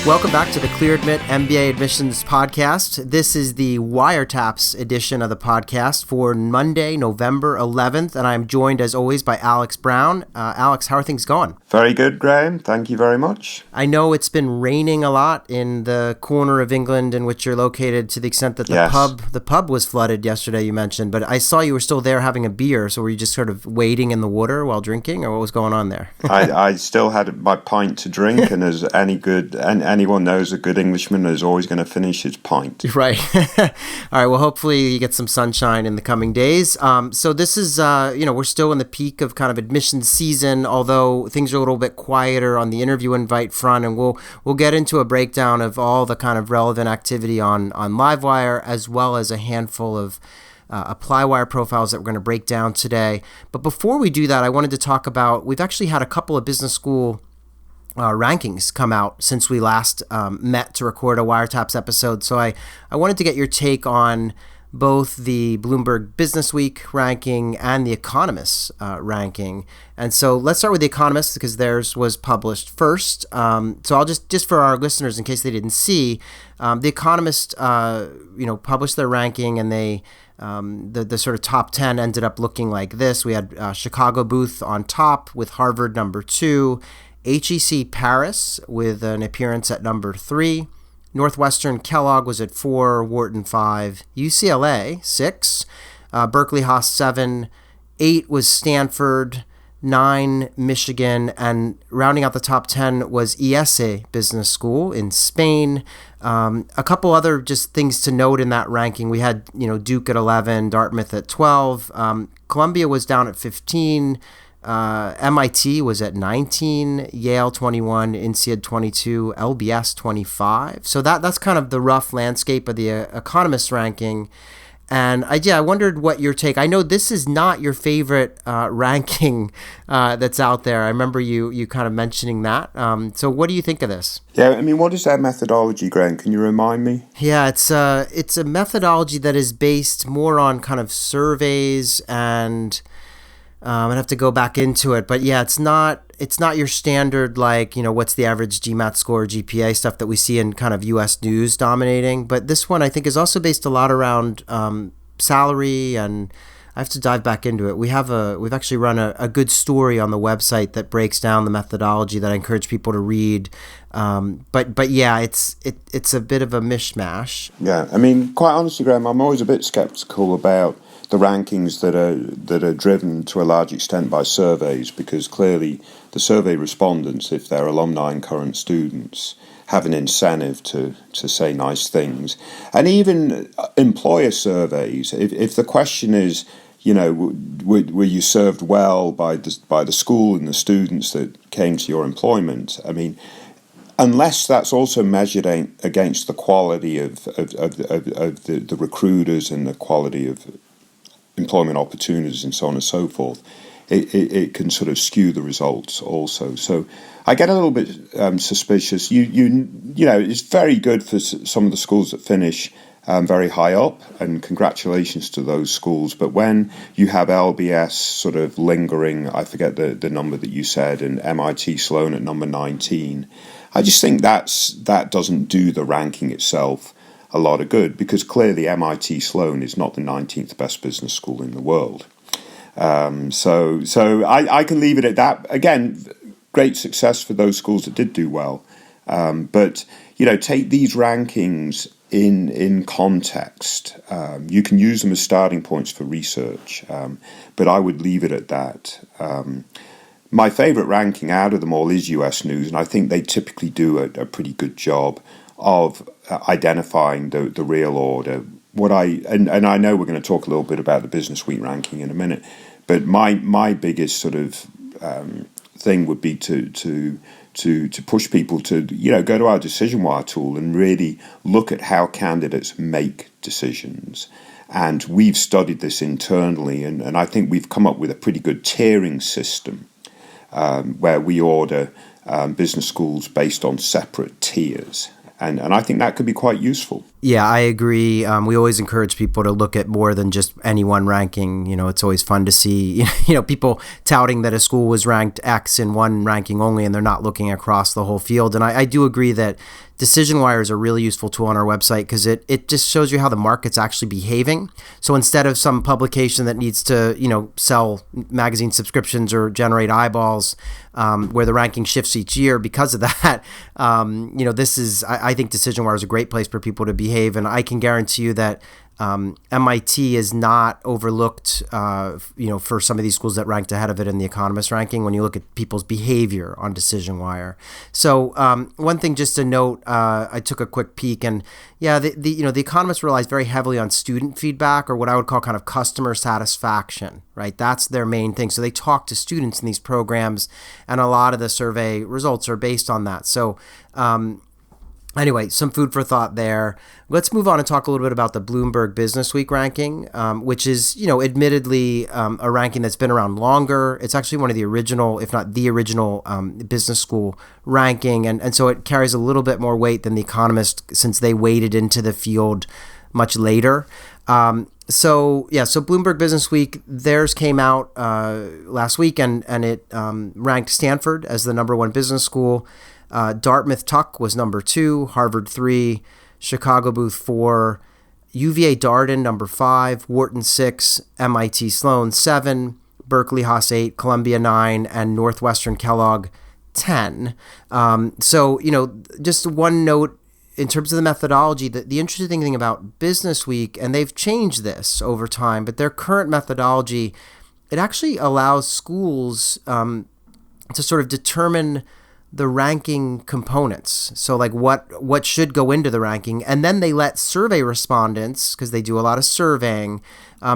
Welcome back to the Clear Admit MBA Admissions Podcast. This is the Wiretaps edition of the podcast for Monday, November 11th, and I'm joined, as always, by Alex Brown. Alex, how are things going? Very good, Graham. Thank you very much. I know it's been raining a lot in the corner of England in which you're located, to the extent that the pub was flooded yesterday, you mentioned, but I saw you were still there having a beer, so were you just sort of wading in the water while drinking, or what was going on there? I still had my pint to drink, and as anyone knows, a good Englishman is always going to finish his pint. Right. All right. Well, hopefully you get some sunshine in the coming days. So this is, we're still in the peak of kind of admissions season, although things are a little bit quieter on the interview invite front, and we'll get into a breakdown of all the kind of relevant activity on Livewire, as well as a handful of ApplyWire profiles that we're going to break down today. But before we do that, I wanted to talk about, we've actually had a couple of business school rankings come out since we last met to record a Wiretaps episode. So I wanted to get your take on both the Bloomberg Business Week ranking and the Economist ranking. And so let's start with the Economist because theirs was published first. So I'll just for our listeners, in case they didn't see, the Economist, published their ranking, and they the sort of top 10 ended up looking like this. We had Chicago Booth on top with Harvard number 2, HEC Paris with an appearance at number 3, Northwestern Kellogg was at 4, Wharton 5, UCLA 6, Berkeley Haas 7, 8 was Stanford, 9 Michigan, and rounding out the top 10 was ESE Business School in Spain. A couple other just things to note in that ranking. We had Duke at 11, Dartmouth at 12, Columbia was down at 15. MIT was at 19, Yale 21, INSEAD 22, LBS 25. So that's kind of the rough landscape of the Economist ranking. And I wondered what your take. I know this is not your favorite ranking that's out there. I remember you kind of mentioning that. So what do you think of this? Yeah, I mean, what is that methodology, Graham? Can you remind me? Yeah, it's a methodology that is based more on kind of surveys and I'd have to go back into it, but yeah, it's not your standard, like, what's the average GMAT score, GPA stuff that we see in kind of U.S. news dominating. But this one I think is also based a lot around salary, and I have to dive back into it. We've actually run a good story on the website that breaks down the methodology that I encourage people to read. But yeah, it's a bit of a mishmash. Yeah, I mean, quite honestly, Graham, I'm always a bit skeptical about the rankings that are driven to a large extent by surveys, because clearly the survey respondents, if they're alumni and current students, have an incentive to say nice things. And even employer surveys, if the question is, were you served well by the school and the students that came to your employment? I mean, unless that's also measured against the quality of the recruiters and the quality of employment opportunities and so on and so forth, it can sort of skew the results also. So I get a little bit suspicious. It's very good for some of the schools that finish very high up, and congratulations to those schools. But when you have LBS sort of lingering, I forget the number that you said, and MIT Sloan at number 19, I just think that doesn't do the ranking itself a lot of good, because clearly MIT Sloan is not the 19th best business school in the world. So I can leave it at that. Again, great success for those schools that did do well. But take these rankings in context. You can use them as starting points for research, but I would leave it at that. My favorite ranking out of them all is US News, and I think they typically do a pretty good job of identifying the real order. And I know we're going to talk a little bit about the Business Week ranking in a minute, but my biggest sort of thing would be to push people to go to our Decision Wire tool and really look at how candidates make decisions. And we've studied this internally, and I think we've come up with a pretty good tiering system where we order business schools based on separate tiers. And I think that could be quite useful. Yeah, I agree. We always encourage people to look at more than just any one ranking. It's always fun to see, people touting that a school was ranked X in one ranking only, and they're not looking across the whole field. And I do agree that Decision Wire is a really useful tool on our website because it just shows you how the market's actually behaving. So instead of some publication that needs to, sell magazine subscriptions or generate eyeballs, where the ranking shifts each year because of that, I think Decision Wire is a great place for people to behave. And I can guarantee you that MIT is not overlooked, for some of these schools that ranked ahead of it in the Economist ranking when you look at people's behavior on Decision Wire. So one thing just to note, I took a quick peek, and the Economist relies very heavily on student feedback, or what I would call kind of customer satisfaction, right? That's their main thing. So they talk to students in these programs, and a lot of the survey results are based on that. So anyway, some food for thought there. Let's move on and talk a little bit about the Bloomberg Business Week ranking, which is, admittedly a ranking that's been around longer. It's actually one of the original, if not the original, business school ranking. And so it carries a little bit more weight than The Economist since they waded into the field much later. So Bloomberg Business Week, theirs came out last week, and it ranked Stanford as the number one business school. Dartmouth Tuck was number 2, Harvard 3, Chicago Booth 4, UVA Darden number 5, Wharton 6, MIT Sloan 7, Berkeley Haas 8, Columbia 9, and Northwestern Kellogg 10. Just one note in terms of the methodology, the interesting thing about Business Week, and they've changed this over time, but their current methodology, it actually allows schools to sort of determine the ranking components. So like what should go into the ranking. And then they let survey respondents, because they do a lot of surveying,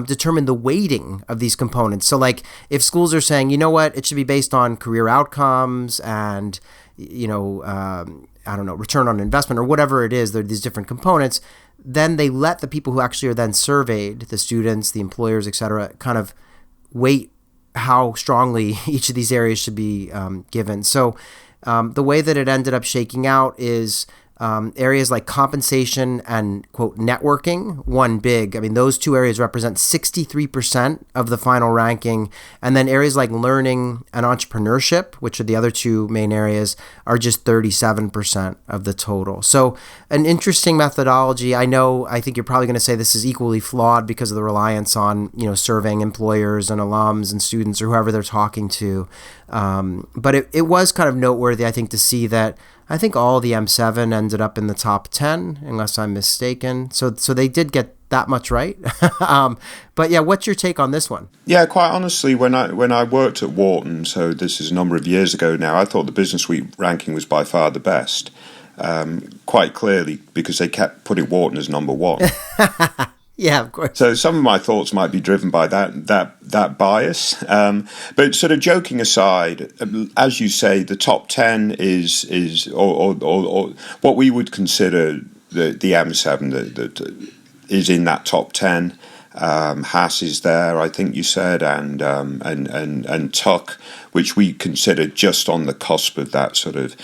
determine the weighting of these components. So like if schools are saying, it should be based on career outcomes and, return on investment or whatever it is, there are these different components, then they let the people who actually are then surveyed, the students, the employers, et cetera, kind of weight how strongly each of these areas should be given. So the way that it ended up shaking out is areas like compensation and, quote, networking won big. I mean, those two areas represent 63% of the final ranking. And then areas like learning and entrepreneurship, which are the other two main areas, are just 37% of the total. So an interesting methodology. I think you're probably going to say this is equally flawed because of the reliance on, surveying employers and alums and students or whoever they're talking to. But it was kind of noteworthy, I think, to see that I think all the M7 ended up in the top 10, unless I'm mistaken. So they did get that much right. But yeah, what's your take on this one? Yeah, quite honestly, when I worked at Wharton, so this is a number of years ago now, I thought the Business Week ranking was by far the best. Quite clearly, because they kept putting Wharton as number one. Yeah, of course. So some of my thoughts might be driven by that bias. But sort of joking aside, as you say, the top 10 is or what we would consider the M7 that is in that top 10. Haas is there, I think you said, and Tuck, which we consider just on the cusp of that sort of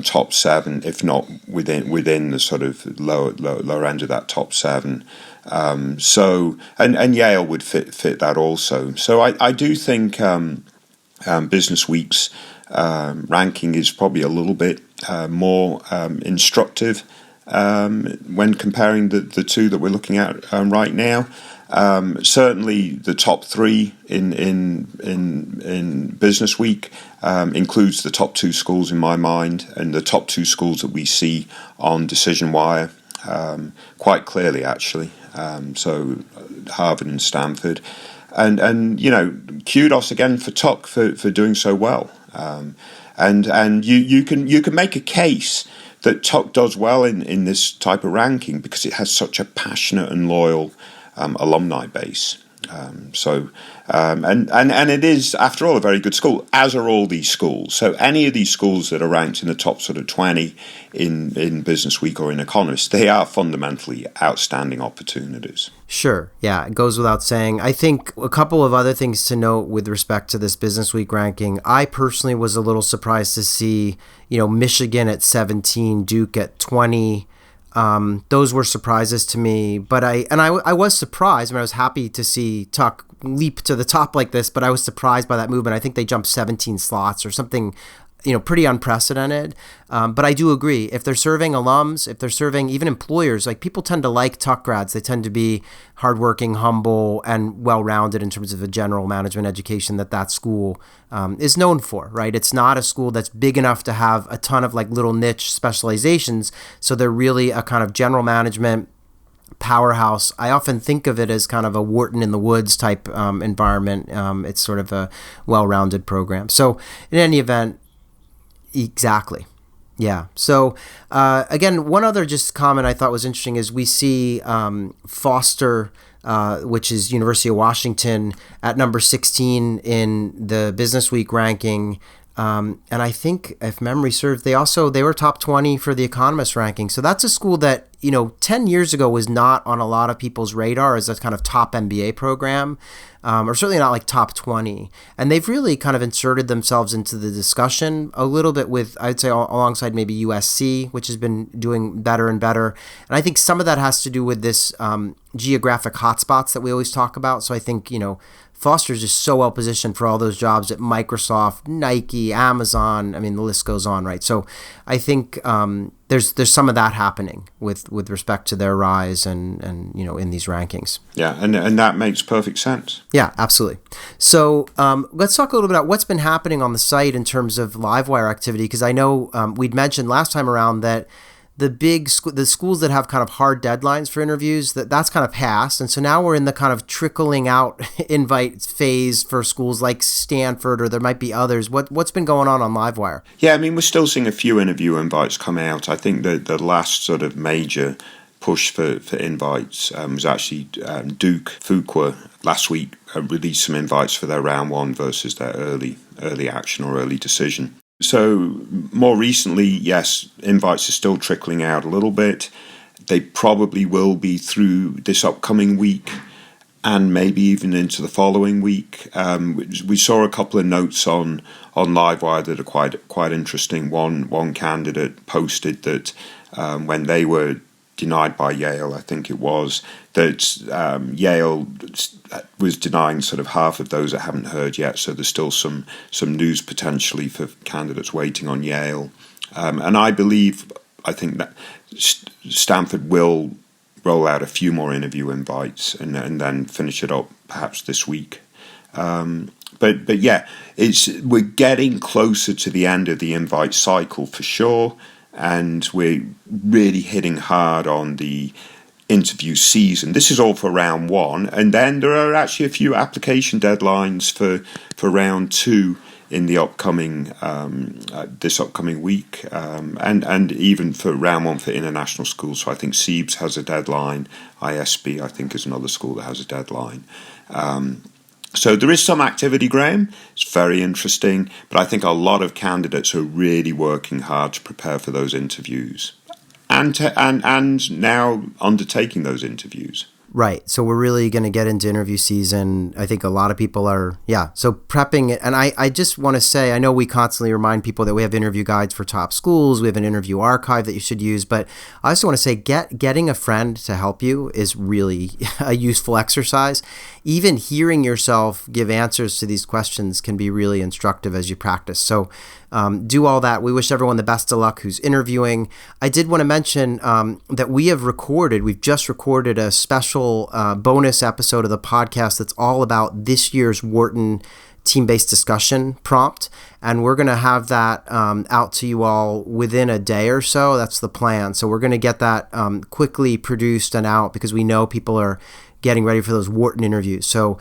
top 7, if not within the sort of lower end of that top 7. So Yale would fit that also. So I do think Business Week's ranking is probably a little bit more instructive when comparing the two that we're looking at right now. Certainly, the top 3 in Business Week includes the top 2 schools in my mind, and the top 2 schools that we see on Decision Wire quite clearly, actually. So Harvard and Stanford, and kudos again for Tuck for doing so well. And you can make a case that Tuck does well in this type of ranking because it has such a passionate and loyal alumni base. And it is, after all, a very good school, as are all these schools. So any of these schools that are ranked in the top sort of 20 in Business Week or in Economist, they are fundamentally outstanding opportunities. Sure. Yeah, it goes without saying. I think a couple of other things to note with respect to this Business Week ranking. I personally was a little surprised to see, Michigan at 17, Duke at 20. Those were surprises to me, but I was surprised. I was happy to see Tuck leap to the top like this, but I was surprised by that movement. I think they jumped 17 slots or something pretty unprecedented. But I do agree. If they're serving alums, if they're serving even employers, like people tend to like Tuck grads. They tend to be hardworking, humble, and well-rounded in terms of a general management education that school is known for, right? It's not a school that's big enough to have a ton of like little niche specializations. So they're really a kind of general management powerhouse. I often think of it as kind of a Wharton in the Woods type environment. It's sort of a well-rounded program. So in any event, exactly. Yeah. So again, one other just comment I thought was interesting is we see Foster, which is University of Washington, at number 16 in the Business Week ranking. And I think, if memory serves, they were top 20 for the Economist ranking. So that's a school that, 10 years ago was not on a lot of people's radar as a kind of top MBA program, or certainly not like top 20. And they've really kind of inserted themselves into the discussion a little bit with, I'd say, alongside maybe USC, which has been doing better and better. And I think some of that has to do with this geographic hotspots that we always talk about. So I think, Foster's just so well positioned for all those jobs at Microsoft, Nike, Amazon. I mean, the list goes on, right? So I think there's some of that happening with respect to their rise and in these rankings. Yeah, and that makes perfect sense. Yeah, absolutely. So let's talk a little bit about what's been happening on the site in terms of Livewire activity, because I know we'd mentioned last time around that the schools that have kind of hard deadlines for interviews, that's kind of passed. And so now we're in the kind of trickling out invite phase for schools like Stanford, or there might be others. What's been going on Livewire? Yeah, I mean, we're still seeing a few interview invites come out. I think the last sort of major push for invites was actually Duke Fuqua last week released some invites for their round one versus their early action or early decision. So more recently, yes, invites are still trickling out a little bit. They probably will be through this upcoming week and maybe even into the following week. We saw a couple of notes on Livewire that are quite interesting. One candidate posted that when they were denied by Yale, I think it was, that Yale was denying sort of half of those that haven't heard yet. So there's still some news potentially for candidates waiting on Yale. And I think that Stanford will roll out a few more interview invites and then finish it up perhaps this week. But yeah, we're getting closer to the end of the invite cycle for sure. And we're really hitting hard on the interview season. This is all for round one. And then there are actually a few application deadlines for round two in the upcoming this upcoming week, and even for round one for international schools. So I think SEBS has a deadline. ISB, I think, is another school that has a deadline. So there is some activity, Graham. It's very interesting, but I think a lot of candidates are really working hard to prepare for those interviews, and now undertaking those interviews. Right. So we're really going to get into interview season. I think a lot of people are, so prepping it. And I just want to say, I know we constantly remind people that we have interview guides for top schools. We have an interview archive that you should use. But I also want to say getting a friend to help you is really a useful exercise. Even hearing yourself give answers to these questions can be really instructive as you practice. So do all that. We wish everyone the best of luck who's interviewing. I did want to mention that we've just recorded a special bonus episode of the podcast that's all about this year's Wharton team-based discussion prompt. And we're going to have that out to you all within a day or so. That's the plan. So we're going to get that quickly produced and out because we know people are getting ready for those Wharton interviews. So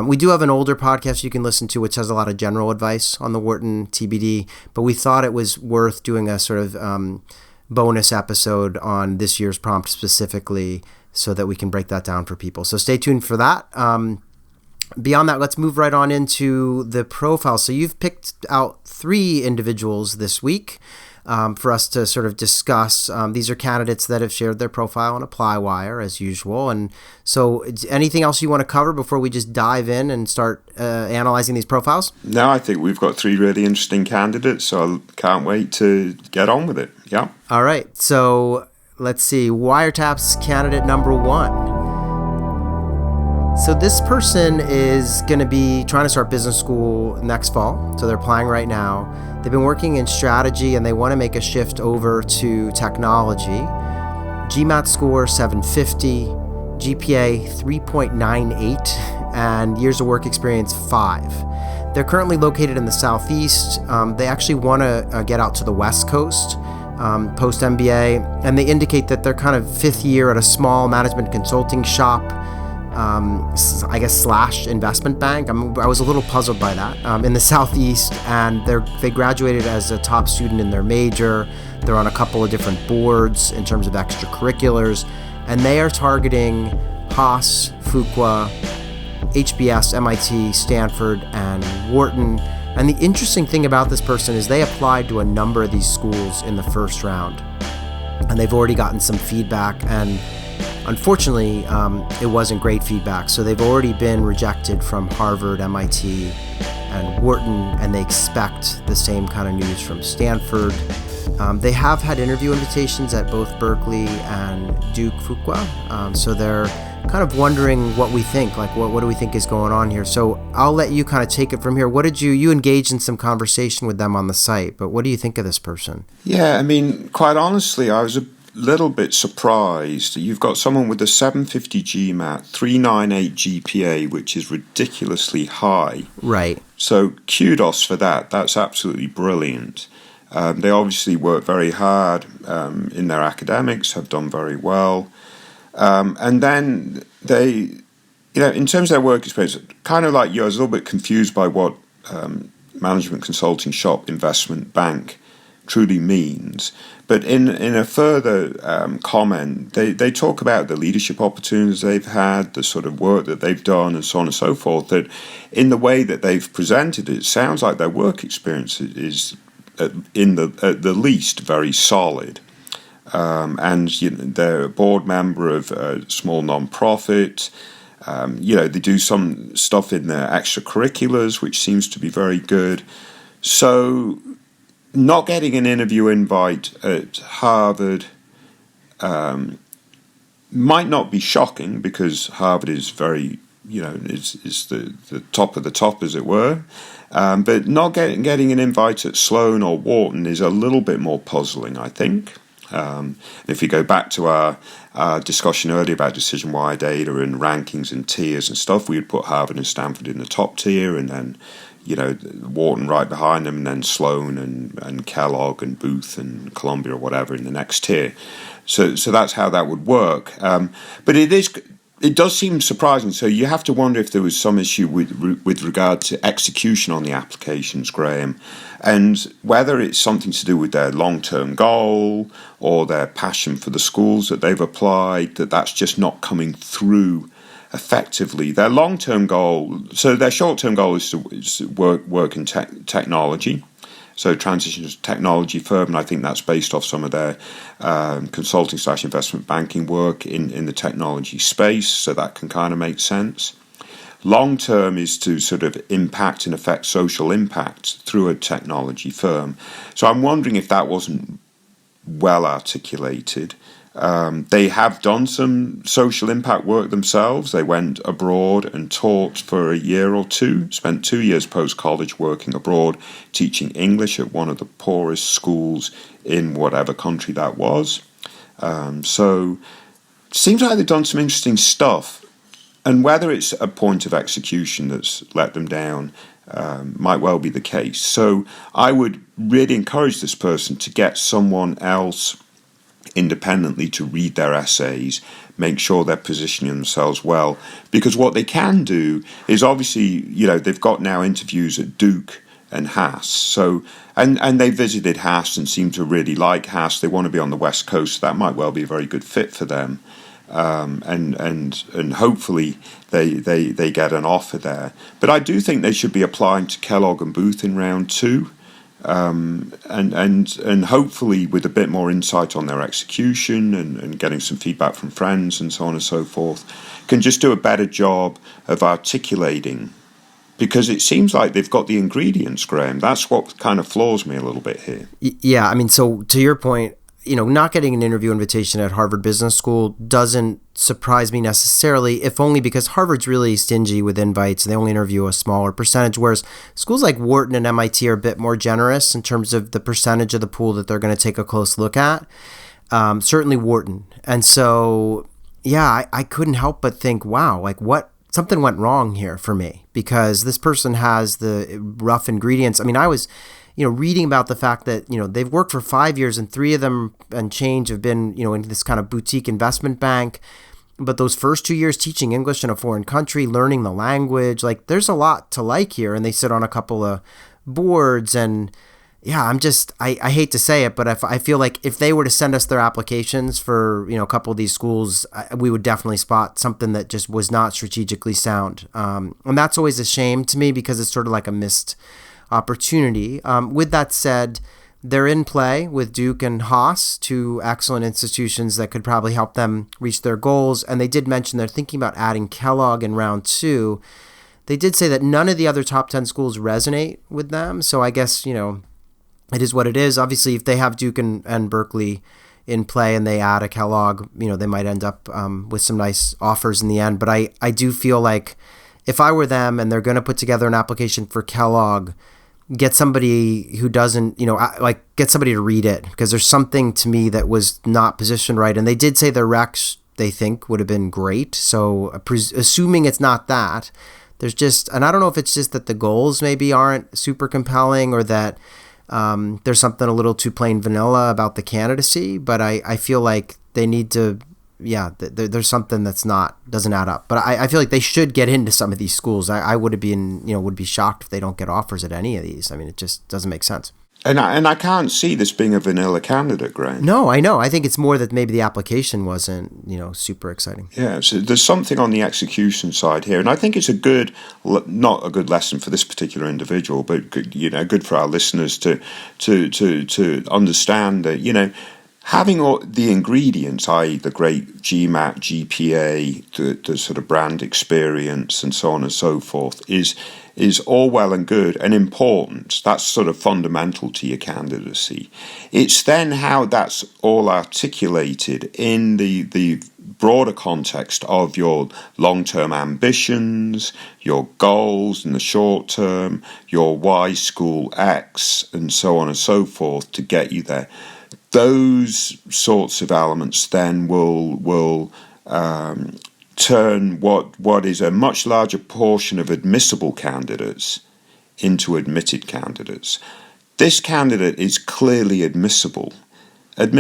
we do have an older podcast you can listen to, which has a lot of general advice on the Wharton TBD, but we thought it was worth doing a sort of bonus episode on this year's prompt specifically so that we can break that down for people. So stay tuned for that. Beyond that, let's move right on into the profile. So you've picked out 3 individuals this week for us to sort of discuss. These are candidates that have shared their profile on ApplyWire as usual. And so anything else you want to cover before we just dive in and start analyzing these profiles? No, I think we've got 3 really interesting candidates, so I can't wait to get on with it. Yeah. All right. So let's see. Wiretaps candidate number 1. So this person is going to be trying to start business school next fall. So they're applying right now. They've been working in strategy and they want to make a shift over to technology. GMAT score 750, GPA 3.98, and years of work experience 5. They're currently located in the Southeast. They actually want to get out to the West Coast post MBA, and they indicate that they're kind of fifth year at a small management consulting shop, I guess / investment bank. I was a little puzzled by that, in the Southeast, and they graduated as a top student in their major. They're on a couple of different boards in terms of extracurriculars, and they are targeting Haas, Fuqua, HBS, MIT, Stanford, and Wharton. And the interesting thing about this person is they applied to a number of these schools in the first round, and they've already gotten some feedback, and unfortunately, it wasn't great feedback. So they've already been rejected from Harvard, MIT, and Wharton, and they expect the same kind of news from Stanford. They have had interview invitations at both Berkeley and Duke Fuqua, so they're kind of wondering what we think, like what do we think is going on here. So I'll let you kind of take it from here. What did you engaged in some conversation with them on the site, but what do you think of this person? Yeah, I mean, quite honestly, I was a little bit surprised. You've got someone with a 750 GMAT, 398 GPA, which is ridiculously high. Right. So kudos for that. That's absolutely brilliant. They obviously work very hard in their academics, have done very well. And then they, in terms of their work experience, kind of like you, I was a little bit confused by what management consulting shop investment bank truly means. But in a further comment, they talk about the leadership opportunities they've had, the sort of work that they've done, and so on and so forth. That in the way that they've presented it, sounds like their work experience is at the least very solid. And they're a board member of a small non-profit. They do some stuff in their extracurriculars, which seems to be very good. So not getting an interview invite at Harvard might not be shocking, because Harvard is very, is the top of the top, as it were. But not getting an invite at Sloan or Wharton is a little bit more puzzling, I think. If you go back to our discussion earlier about decision-wire data and rankings and tiers and stuff, we would put Harvard and Stanford in the top tier, and then Wharton right behind them, and then Sloan and Kellogg and Booth and Columbia or whatever in the next tier. So that's how that would work. But it does seem surprising. So you have to wonder if there was some issue with regard to execution on the applications, Graham, and whether it's something to do with their long-term goal or their passion for the schools that they've applied, that's just not coming through effectively. Their long-term goal, so their short-term goal is to work in technology. So transition to technology firm, and I think that's based off some of their consulting / investment banking work in the technology space, so that can kind of make sense. Long term is to sort of impact and affect social impact through a technology firm. So I'm wondering if that wasn't well articulated. They have done some social impact work themselves. They went abroad and taught for a year or two, spent 2 years post-college working abroad, teaching English at one of the poorest schools in whatever country that was. So seems like they've done some interesting stuff. And whether it's a point of execution that's let them down might well be the case. So I would really encourage this person to get someone else independently to read their essays, make sure they're positioning themselves well, because what they can do is obviously, they've got now interviews at Duke and Haas, so and they visited Haas and seem to really like Haas. They want to be on the West Coast, so that might well be a very good fit for them, and hopefully they get an offer there. But I do think they should be applying to Kellogg and Booth in round 2. And hopefully with a bit more insight on their execution and getting some feedback from friends and so on and so forth, can just do a better job of articulating, because it seems like they've got the ingredients, Graham. That's what kind of floors me a little bit here. Yeah, I mean, so to your point, not getting an interview invitation at Harvard Business School doesn't surprise me necessarily, if only because Harvard's really stingy with invites and they only interview a smaller percentage, whereas schools like Wharton and MIT are a bit more generous in terms of the percentage of the pool that they're going to take a close look at. Certainly Wharton. And so, yeah, I couldn't help but think, wow, like something went wrong here for me, because this person has the rough ingredients. I mean, I was reading about the fact that, they've worked for 5 years and 3 of them and change have been, in this kind of boutique investment bank. But those first 2 years teaching English in a foreign country, learning the language, like there's a lot to like here. And they sit on a couple of boards and yeah, I hate to say it, but I feel like if they were to send us their applications for, a couple of these schools, we would definitely spot something that just was not strategically sound. And that's always a shame to me because it's sort of like a missed opportunity. With that said, they're in play with Duke and Haas, two excellent institutions that could probably help them reach their goals. And they did mention they're thinking about adding Kellogg in round 2. They did say that none of the other top 10 schools resonate with them. So I guess, it is what it is. Obviously, if they have Duke and Berkeley in play and they add a Kellogg, they might end up with some nice offers in the end. But I do feel like if I were them and they're going to put together an application for Kellogg, get somebody who doesn't, get somebody to read it, because there's something to me that was not positioned right. And they did say their recs, they think, would have been great. So assuming it's not that, there's just, and I don't know if it's just that the goals maybe aren't super compelling or that there's something a little too plain vanilla about the candidacy, but I feel like they need to, there's something that's doesn't add up. But I feel like they should get into some of these schools. I would have been, would be shocked if they don't get offers at any of these. I mean, it just doesn't make sense. And I can't see this being a vanilla candidate, Graham. No, I know. I think it's more that maybe the application wasn't, super exciting. Yeah, so there's something on the execution side here. And I think it's not a good lesson for this particular individual, but good for our listeners to understand that, having all the ingredients, i.e. the great GMAT, GPA, the sort of brand experience and so on and so forth, is all well and good and important. That's sort of fundamental to your candidacy. It's then how that's all articulated in the broader context of your long-term ambitions, your goals in the short term, your Y school X, and so on and so forth to get you there. Those sorts of elements then will turn what is a much larger portion of admissible candidates into admitted candidates. This candidate is clearly admissible at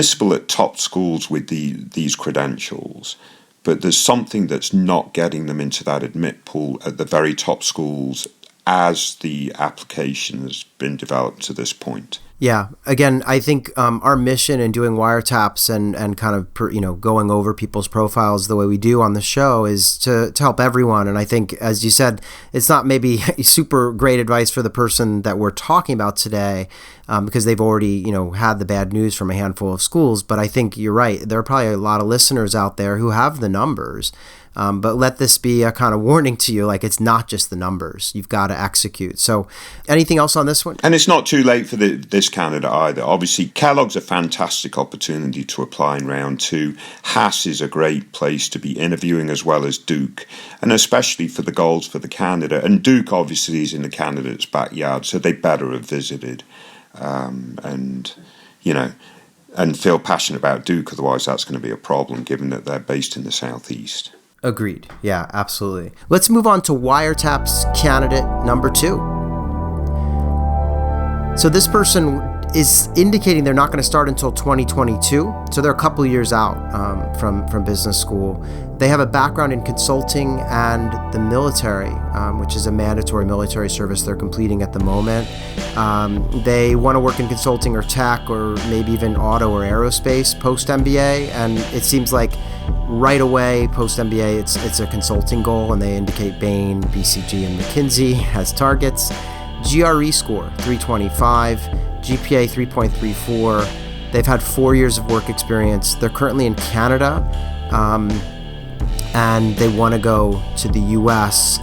top schools with these credentials, but there's something that's not getting them into that admit pool at the very top schools as the application has been developed to this point. Yeah. Again, I think our mission in doing wiretaps and kind of, going over people's profiles the way we do on the show is to help everyone. And I think, as you said, it's not maybe super great advice for the person that we're talking about today because they've already, had the bad news from a handful of schools. But I think you're right. There are probably a lot of listeners out there who have the numbers. But let this be a kind of warning to you, like it's not just the numbers. You've got to execute. So anything else on this one? And it's not too late for this candidate either. Obviously, Kellogg's a fantastic opportunity to apply in round 2. Haas is a great place to be interviewing as well as Duke, and especially for the goals for the candidate. And Duke obviously is in the candidate's backyard, so they better have visited and feel passionate about Duke. Otherwise, that's going to be a problem given that they're based in the southeast. Agreed. Yeah, absolutely. Let's move on to Wiretaps candidate number 2. So this person is indicating they're not going to start until 2022. So they're a couple of years out from business school. They have a background in consulting and the military, which is a mandatory military service they're completing at the moment. They want to work in consulting or tech or maybe even auto or aerospace post-MBA. And it seems like right away post-MBA, it's a consulting goal, and they indicate Bain, BCG, and McKinsey as targets. GRE score, 325, GPA 3.34. They've had 4 years of work experience. They're currently in Canada, and they want to go to the US.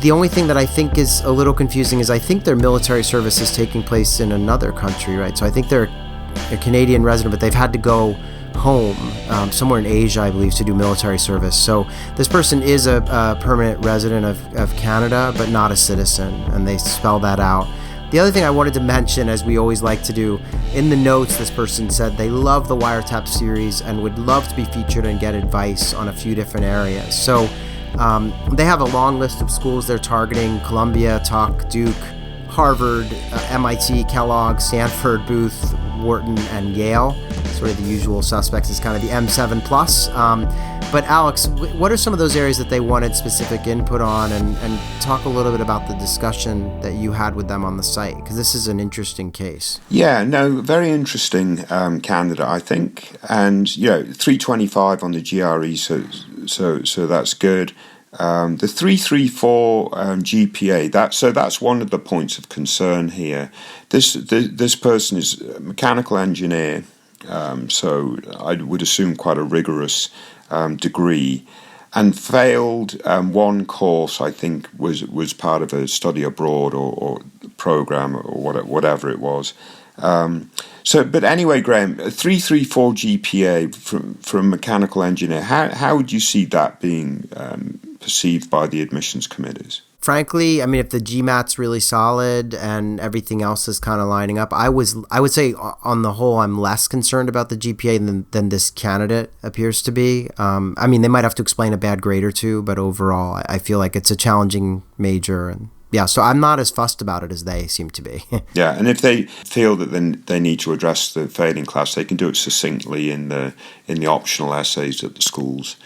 The only thing that I think is a little confusing is I think their military service is taking place in another country, right? So I think they're a Canadian resident, but they've had to go home somewhere in Asia, I believe, to do military service. So this person is a permanent resident of Canada, but not a citizen, and they spell that out. The other thing I wanted to mention, as we always like to do, in the notes, this person said they love the Wiretap series and would love to be featured and get advice on a few different areas. So they have a long list of schools they're targeting: Columbia, Tuck, Duke, Harvard, MIT, Kellogg, Stanford, Booth, Wharton, and Yale. Sort of the usual suspects is kind of the M7 plus. But Alex, what are some of those areas that they wanted specific input on, and talk a little bit about the discussion that you had with them on the site, because this is an interesting case. Yeah, no, very interesting candidate, I think. And, 325 on the GRE, so that's good. The 334 GPA, that's one of the points of concern here. This person is a mechanical engineer, so I would assume quite a rigorous degree, and failed one course. I think was part of a study abroad or program or whatever it was. But anyway, Graham, a 334 GPA from mechanical engineer. How would you see that being perceived by the admissions committees? Frankly, I mean, if the GMAT's really solid and everything else is kind of lining up, I would say on the whole, I'm less concerned about the GPA than this candidate appears to be. I mean, they might have to explain a bad grade or two, but overall, I feel like it's a challenging major. And yeah, so I'm not as fussed about it as they seem to be. Yeah, and if they feel that then they need to address the failing class, they can do it succinctly in the optional essays that the schools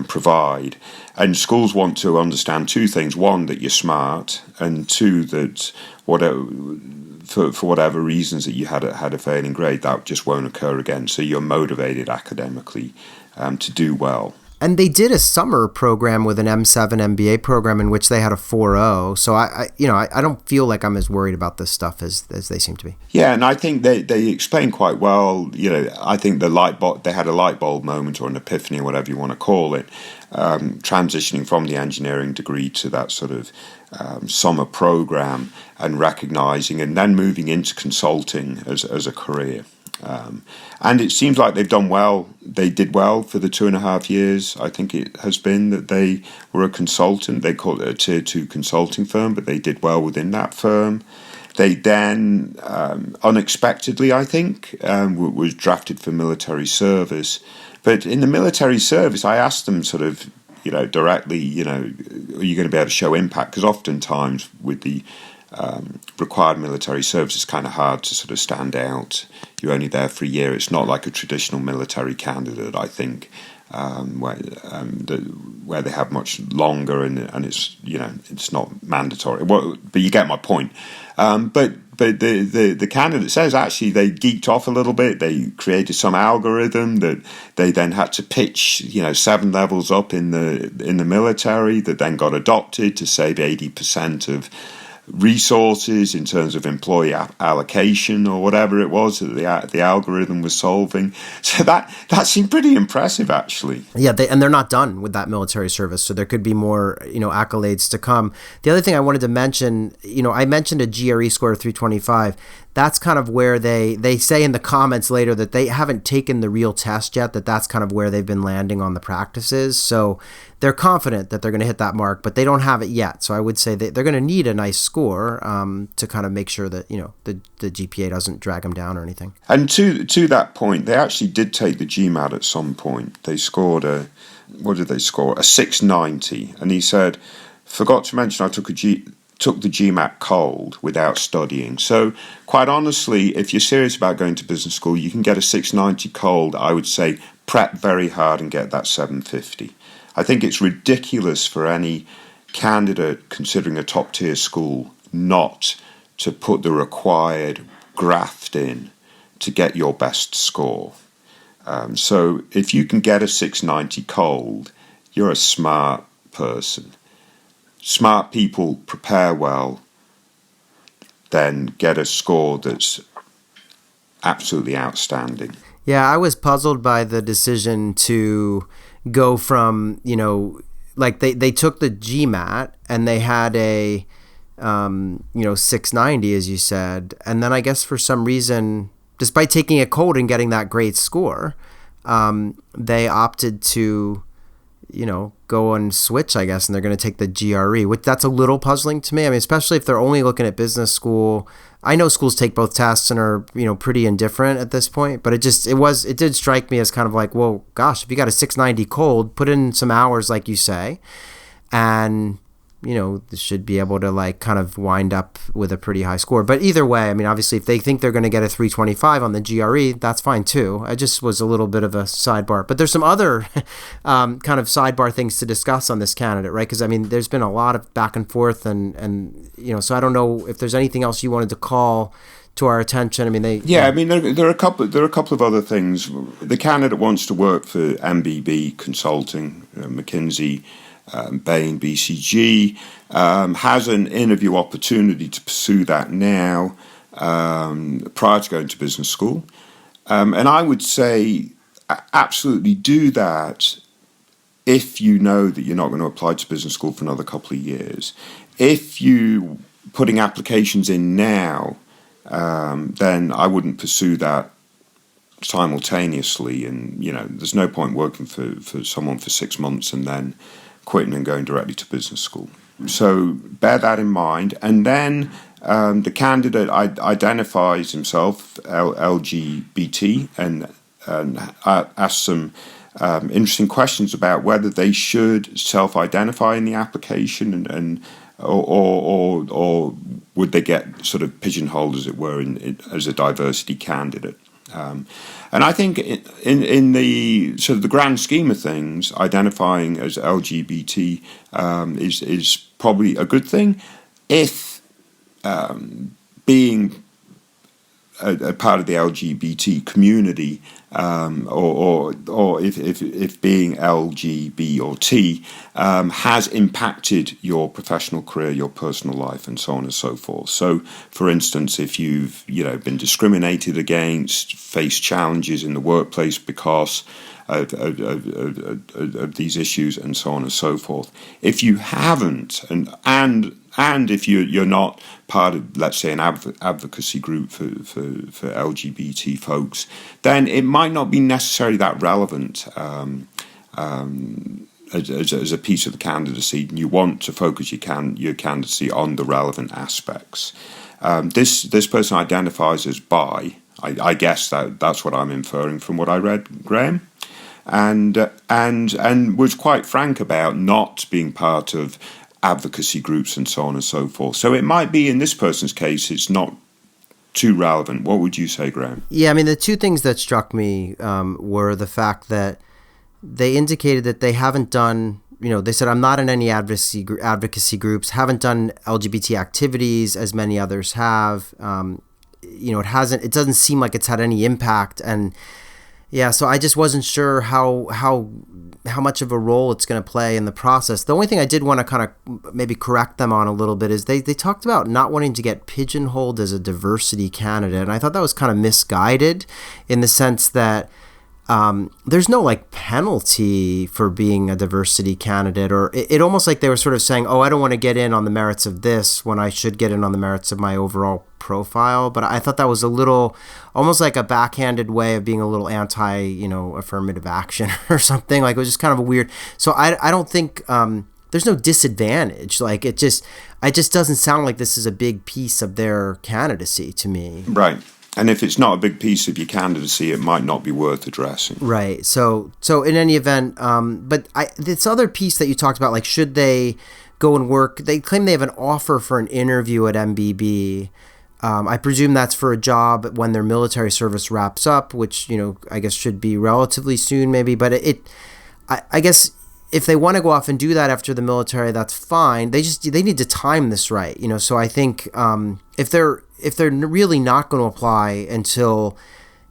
provide. And schools want to understand two things: one, that you're smart, and two, that for whatever reasons that you had a failing grade, that just won't occur again. So you're motivated academically to do well. And they did a summer program with an M7 MBA program in which they had a 4.0. So I don't feel like I'm as worried about this stuff as they seem to be. Yeah, and I think they explained quite well. I think they had a light bulb moment or an epiphany or whatever you want to call it, transitioning from the engineering degree to that sort of summer program and recognizing and then moving into consulting as a career. And it seems like they've done well. They did well for the 2.5 years. I think it has been that they were a consultant. They called it a tier 2 consulting firm, but they did well within that firm. They then, unexpectedly, I think, was drafted for military service. But in the military service, I asked them sort of, directly, are you going to be able to show impact? Because oftentimes with the required military service, it's kind of hard to sort of stand out. You're only there for a year. It's not like a traditional military candidate, I think, where they have much longer and it's it's not mandatory. Well, but you get my point. But the candidate says actually they geeked off a little bit. They created some algorithm that they then had to pitch 7 levels up in the military that then got adopted to save 80% of resources in terms of employee allocation or whatever it was that the algorithm was solving. So that seemed pretty impressive, actually. Yeah, and they're not done with that military service, so there could be more accolades to come. The other thing I wanted to mention, I mentioned a GRE score of 325. That's kind of where they say in the comments later that they haven't taken the real test yet, that's kind of where they've been landing on the practices. So they're confident that they're going to hit that mark, but they don't have it yet. So I would say that they're going to need a nice score to kind of make sure that the GPA doesn't drag them down or anything. And to that point, they actually did take the GMAT at some point. They scored what did they score? A 690. And he said, forgot to mention I took the GMAT cold without studying. So quite honestly, if you're serious about going to business school, you can get a 690 cold. I would say prep very hard and get that 750. I think it's ridiculous for any candidate considering a top tier school not to put the required graft in to get your best score. So if you can get a 690 cold, you're a smart person. Smart people prepare well, then get a score that's absolutely outstanding. Yeah, I was puzzled by the decision to go from, they took the GMAT and they had a, 690, as you said. And then I guess for some reason, despite taking a cold and getting that great score, they opted to, go and switch, I guess, and they're going to take the GRE, which that's a little puzzling to me. I mean, especially if they're only looking at business school. I know schools take both tests and are, pretty indifferent at this point, but it did strike me as kind of like, well, gosh, if you got a 690 cold, put in some hours, like you say, and should be able to like kind of wind up with a pretty high score. But either way, I mean, obviously if they think they're going to get a 325 on the GRE, that's fine too. I just was a little bit of a sidebar, but there's some other kind of sidebar things to discuss on this candidate, right? Because I mean, there's been a lot of back and forth and so I don't know if there's anything else you wanted to call to our attention. I mean, there are a couple of other things. The candidate wants to work for MBB Consulting, McKinsey, Bain, BCG, has an interview opportunity to pursue that now prior to going to business school. And I would say absolutely do that if you know that you're not going to apply to business school for another couple of years. If you putting applications in now, then I wouldn't pursue that simultaneously. And, there's no point working for someone for 6 months and then quitting and going directly to business school. So bear that in mind. And then the candidate identifies himself LGBT and asks some interesting questions about whether they should self-identify in the application or would they get sort of pigeonholed, as it were, as a diversity candidate. And I think in the sort of the grand scheme of things, identifying as LGBT is probably a good thing if being a part of the LGBT community, or if being L, G, B, or T has impacted your professional career, your personal life, and so on and so forth. So, for instance, if you've been discriminated against, faced challenges in the workplace because of these issues, and so on and so forth. If you haven't, and if you're not part of, let's say, an advocacy group for LGBT folks, then it might not be necessarily that relevant as a piece of the candidacy. You want to focus your candidacy on the relevant aspects. This person identifies as bi. I guess that's what I'm inferring from what I read, Graham, and was quite frank about not being part of advocacy groups and so on and so forth. So it might be in this person's case, it's not too relevant. What would you say, Graham? Yeah, I mean, the two things that struck me were the fact that they indicated that they haven't done, they said, I'm not in any advocacy groups, haven't done LGBT activities as many others have. It doesn't seem like it's had any impact. And yeah, so I just wasn't sure how much of a role it's going to play in the process. The only thing I did want to kind of maybe correct them on a little bit is they talked about not wanting to get pigeonholed as a diversity candidate. And I thought that was kind of misguided in the sense that there's no like penalty for being a diversity candidate, or it almost like they were sort of saying, oh, I don't want to get in on the merits of this when I should get in on the merits of my overall profile. But I thought that was a little almost like a backhanded way of being a little anti, affirmative action or something. Like it was just kind of a weird. So I don't think there's no disadvantage. Like it just doesn't sound like this is a big piece of their candidacy to me. Right. And if it's not a big piece of your candidacy, it might not be worth addressing. Right. So in any event, but this other piece that you talked about, like, should they go and work? They claim they have an offer for an interview at MBB. I presume that's for a job when their military service wraps up, which, I guess should be relatively soon maybe. But I guess if they want to go off and do that after the military, that's fine. They need to time this right. So I think if they're really not going to apply until,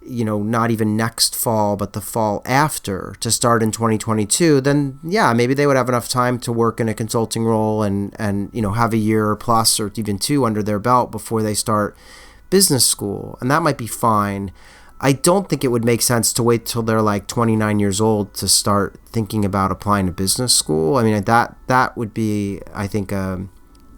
not even next fall, but the fall after to start in 2022, then yeah, maybe they would have enough time to work in a consulting role and have a year plus or even two under their belt before they start business school. And that might be fine. I don't think it would make sense to wait till they're like 29 years old to start thinking about applying to business school. I mean, that would be, I think, that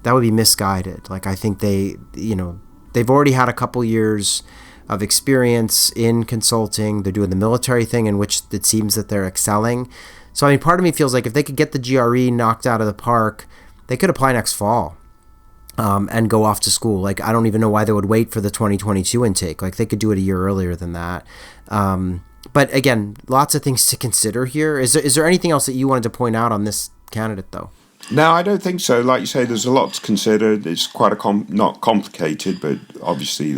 would be misguided. Like, I think they've already had a couple years of experience in consulting. They're doing the military thing in which it seems that they're excelling. So, I mean, part of me feels like if they could get the GRE knocked out of the park, they could apply next fall and go off to school. Like, I don't even know why they would wait for the 2022 intake. Like, they could do it a year earlier than that. But again, lots of things to consider here. Is there anything else that you wanted to point out on this candidate, though? No, I don't think so. Like you say, there's a lot to consider. It's quite not complicated, but obviously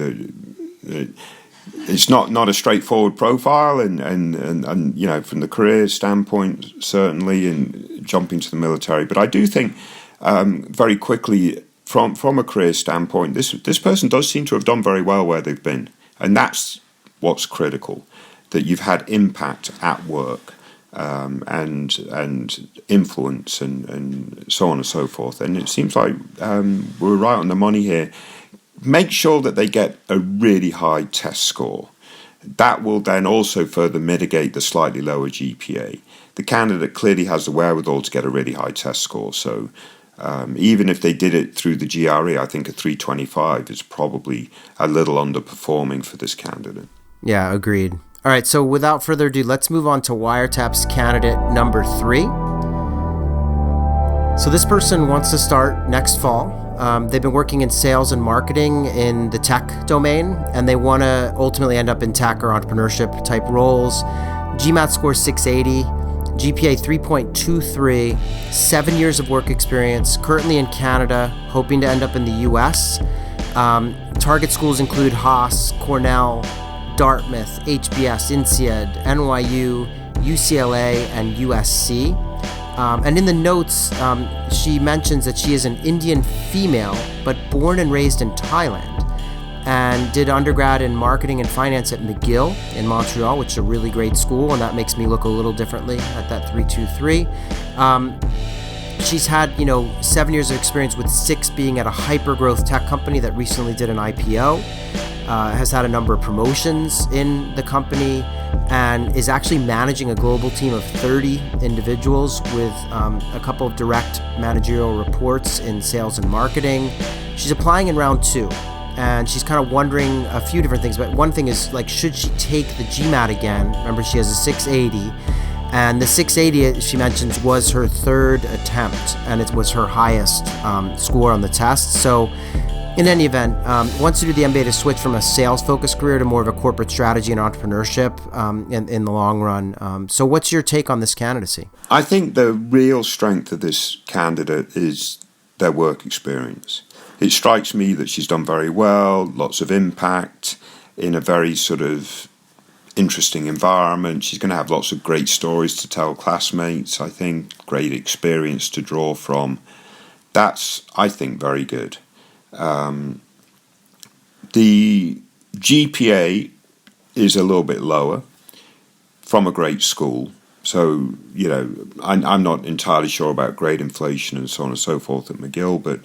it's not a straightforward profile, and you know, from the career standpoint, certainly, and jumping to the military. But I do think very quickly, from a career standpoint, this person does seem to have done very well where they've been, and that's what's critical. That you've had impact at work, and influence, and so on and so forth. And it seems like we're right on the money here. Make sure that they get a really high test score. That will then also further mitigate the slightly lower GPA. The candidate clearly has the wherewithal to get a really high test score. So even if they did it through the GRE, I think a 325 is probably a little underperforming for this candidate. Yeah, agreed. All right, so without further ado, let's move on to Wiretap's candidate number 3. So this person wants to start next fall. They've been working in sales and marketing in the tech domain, and they want to ultimately end up in tech or entrepreneurship type roles. GMAT score 680, GPA 3.23, 7 years of work experience, currently in Canada, hoping to end up in the US. Target schools include Haas, Cornell, Dartmouth, HBS, INSEAD, NYU, UCLA, and USC. And in the notes, she mentions that she is an Indian female, but born and raised in Thailand, and did undergrad in marketing and finance at McGill in Montreal, which is a really great school, and that makes me look a little differently at that 323. She's had, 7 years of experience, with 6 being at a hyper-growth tech company that recently did an IPO. Has had a number of promotions in the company, and is actually managing a global team of 30 individuals with a couple of direct managerial reports in sales and marketing. She's applying in round 2, and she's kind of wondering a few different things. But one thing is, like, should she take the GMAT again? Remember, she has a 680, and the 680, she mentions, was her 3rd attempt, and it was her highest score on the test. So in any event, wants to do the MBA to switch from a sales-focused career to more of a corporate strategy and entrepreneurship in the long run. So what's your take on this candidacy? I think the real strength of this candidate is their work experience. It strikes me that she's done very well, lots of impact in a very sort of interesting environment. She's going to have lots of great stories to tell classmates, I think, great experience to draw from. That's, I think, very good. The GPA is a little bit lower from a great school. So, I'm not entirely sure about grade inflation and so on and so forth at McGill, but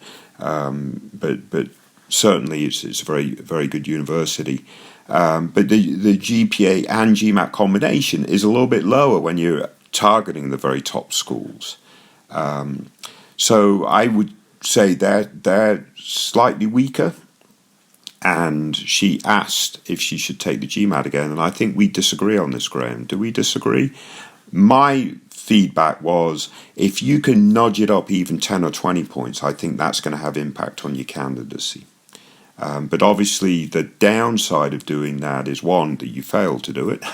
certainly it's a very, very good university. But the GPA and GMAT combination is a little bit lower when you're targeting the very top schools. So I would say they're slightly weaker, and she asked if she should take the GMAT again, and I think we disagree on this, Graham. Do we disagree? My feedback was, if you can nudge it up even 10 or 20 points, I think that's going to have impact on your candidacy. But obviously the downside of doing that is, one, that you fail to do it,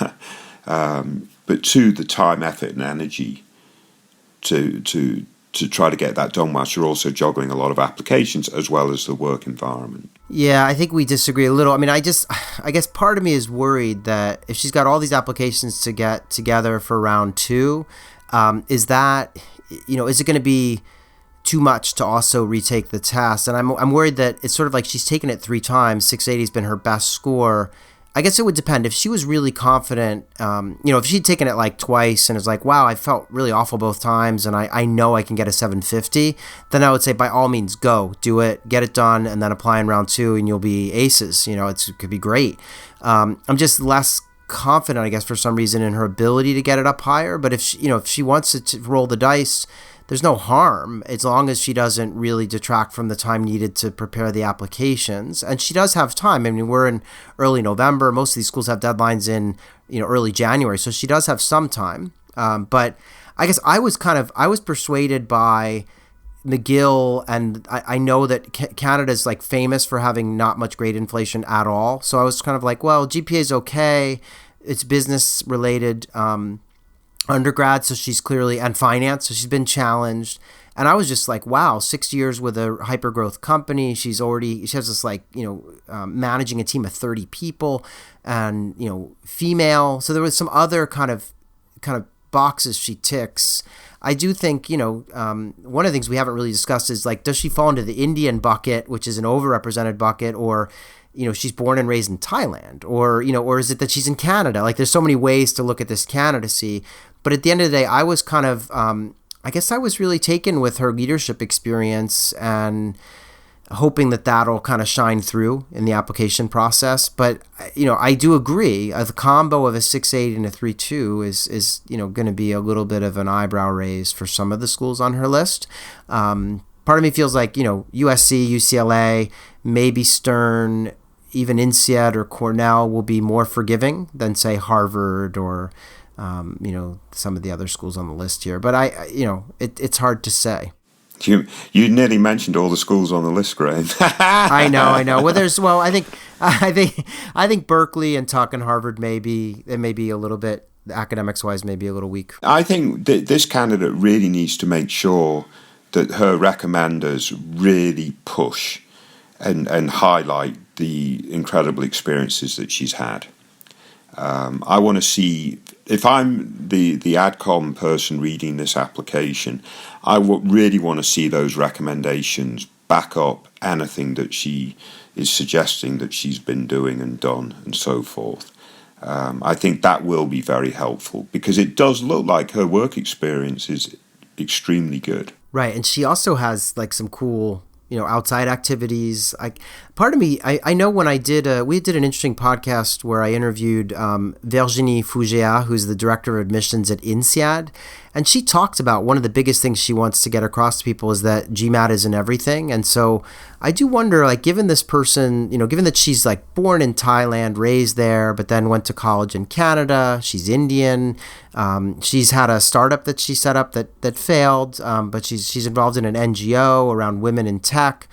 but two, the time, effort, and energy to try to get that done whilst you're also juggling a lot of applications as well as the work environment. Yeah, I think we disagree a little. I mean, I guess part of me is worried that if she's got all these applications to get together for round 2, is that, is it going to be too much to also retake the test? And I'm worried that it's sort of like she's taken it 3 times. 680 has been her best score. I guess it would depend. If she was really confident, if she'd taken it like twice and was like, wow, I felt really awful both times and I know I can get a 750, then I would say by all means, go, do it, get it done, and then apply in round 2 and you'll be aces. It could be great. I'm just less confident, I guess, for some reason in her ability to get it up higher. But if she wants to roll the dice, there's no harm as long as she doesn't really detract from the time needed to prepare the applications. And she does have time. I mean, we're in early November. Most of these schools have deadlines in, early January. So she does have some time. But I guess I was persuaded by McGill, and I know that Canada's like famous for having not much grade inflation at all. So I was kind of like, well, GPA is okay. It's business related undergrad, so she's clearly, and finance, so she's been challenged. And I was just like, wow, 6 years with a hyper growth company. She has this like, managing a team of 30 people and, female. So there was some other kind of boxes she ticks. I do think, one of the things we haven't really discussed is like, does she fall into the Indian bucket, which is an overrepresented bucket, or, she's born and raised in Thailand, or is it that she's in Canada? Like, there's so many ways to look at this candidacy. But at the end of the day, I was kind of, I guess I was really taken with her leadership experience and hoping that that'll kind of shine through in the application process. But, I do agree. The combo of a 6.8 and a 3.2 is going to be a little bit of an eyebrow raise for some of the schools on her list. Part of me feels like, USC, UCLA, maybe Stern, even INSEAD or Cornell will be more forgiving than, say, Harvard or, some of the other schools on the list here. But it's hard to say. You nearly mentioned all the schools on the list, Graham. I know. Well, I think Berkeley and Tuck and Harvard may be a little bit, academics wise, maybe a little weak. I think that this candidate really needs to make sure that her recommenders really push and highlight the incredible experiences that she's had. I want to see, if I'm the AdCom person reading this application, I really want to see those recommendations back up anything that she is suggesting that she's been doing and done and so forth. I think that will be very helpful because it does look like her work experience is extremely good. Right, and she also has like some cool outside activities. Part of me, I know when we did an interesting podcast where I interviewed Virginie Fougea, who's the director of admissions at INSEAD, and she talked about one of the biggest things she wants to get across to people is that GMAT isn't everything. And so I do wonder, like, given this person, given that she's like born in Thailand, raised there, but then went to college in Canada, she's Indian, she's had a startup that she set up that failed, but she's involved in an NGO around women in tech.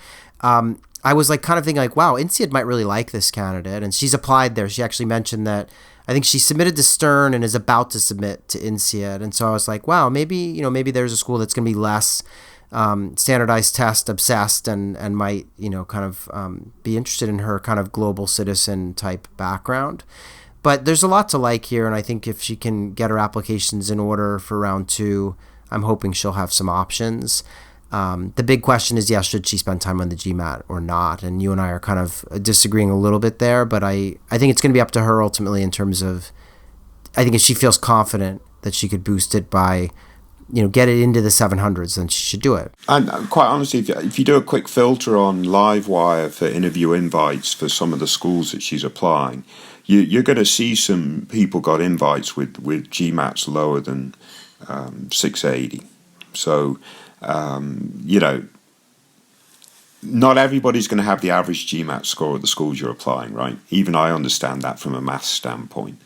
I was like kind of thinking like, wow, INSEAD might really like this candidate, and she's applied there. She actually mentioned that I think she submitted to Stern and is about to submit to INSEAD. And so I was like, wow, maybe there's a school that's going to be less standardized test obsessed and might, kind of be interested in her kind of global citizen type background. But there's a lot to like here. And I think if she can get her applications in order for round 2, I'm hoping she'll have some options. The big question is, should she spend time on the GMAT or not? And you and I are kind of disagreeing a little bit there, but I think it's going to be up to her ultimately in terms of, I think if she feels confident that she could boost it by, get it into the 700s, then she should do it. And quite honestly, if you do a quick filter on Livewire for interview invites for some of the schools that she's applying, you're going to see some people got invites with GMATs lower than 680. So, not everybody's going to have the average GMAT score at the schools you're applying, right? Even I understand that from a maths standpoint.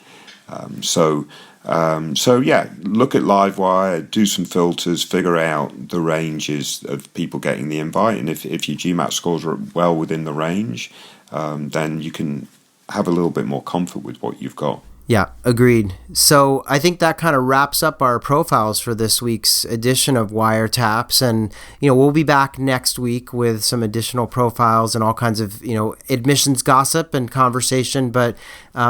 So look at Livewire, do some filters, figure out the ranges of people getting the invite, and if your GMAT scores are well within the range, then you can have a little bit more comfort with what you've got. Yeah, agreed. So I think that kind of wraps up our profiles for this week's edition of Wiretaps. And, we'll be back next week with some additional profiles and all kinds of, admissions gossip and conversation. But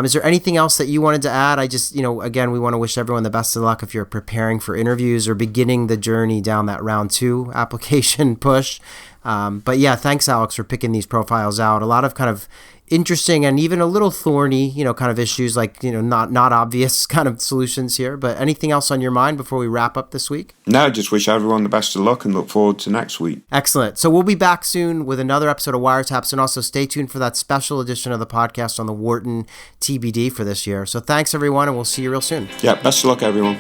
is there anything else that you wanted to add? I just, again, we want to wish everyone the best of luck if you're preparing for interviews or beginning the journey down that round 2 application push. But yeah, thanks, Alex, for picking these profiles out. A lot of kind of interesting and even a little thorny, kind of issues like, not obvious kind of solutions here. But anything else on your mind before we wrap up this week? No, just wish everyone the best of luck and look forward to next week. Excellent. So we'll be back soon with another episode of Wiretaps, and also stay tuned for that special edition of the podcast on the Wharton TBD for this year. So thanks, everyone, and we'll see you real soon. Yeah, best of luck, everyone.